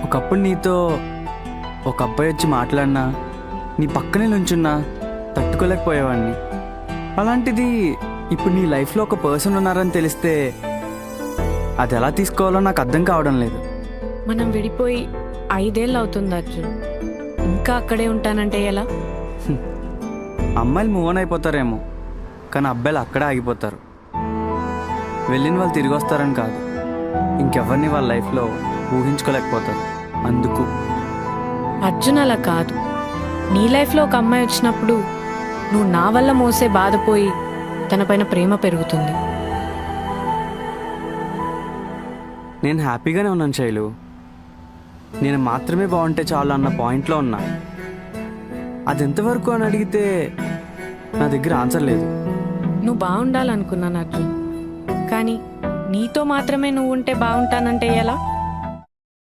ఒకప్పుడు నీతో ఒక అబ్బాయి వచ్చి మాట్లాడినా నీ పక్కనే నుంచున్నా తట్టుకోలేకపోయేవాడిని. అలాంటిది ఇప్పుడు నీ లైఫ్లో ఒక పర్సన్ ఉన్నారని తెలిస్తే అది ఎలా తీసుకోవాలో నాకు అర్థం కావడం లేదు. మనం విడిపోయి 5 ఏళ్ళు అవుతుంది అర్జున్. ఇంకా అక్కడే ఉంటానంటే ఎలా? అమ్మాయిలు మూవ్ ఆన్ అయిపోతారేమో, కానీ అబ్బాయిలు అక్కడే ఆగిపోతారు. వెళ్ళిన వాళ్ళు తిరిగి వస్తారని కాదు, ఇంకెవరిని వాళ్ళ లైఫ్లో ఊహించుకోలేకపోతారు. అందుకు అర్జున్ అలా కాదు. నీ లైఫ్లో ఒక అమ్మాయి వచ్చినప్పుడు నువ్వు నా వల్ల మోసే బాధపోయి తనపైన ప్రేమ పెరుగుతుంది. నేను హ్యాపీగానే ఉన్నాను శైలు. నేను మాత్రమే బాగుంటే చాలు అన్న పాయింట్లో ఉన్నా. అది ఎంతవరకు అని అడిగితే నా దగ్గర ఆన్సర్ లేదు. నువ్వు బాగుండాలనుకున్నాను అర్జున్, కానీ నీతో మాత్రమే నువ్వు ఉంటే బాగుంటానంటే ఎలా?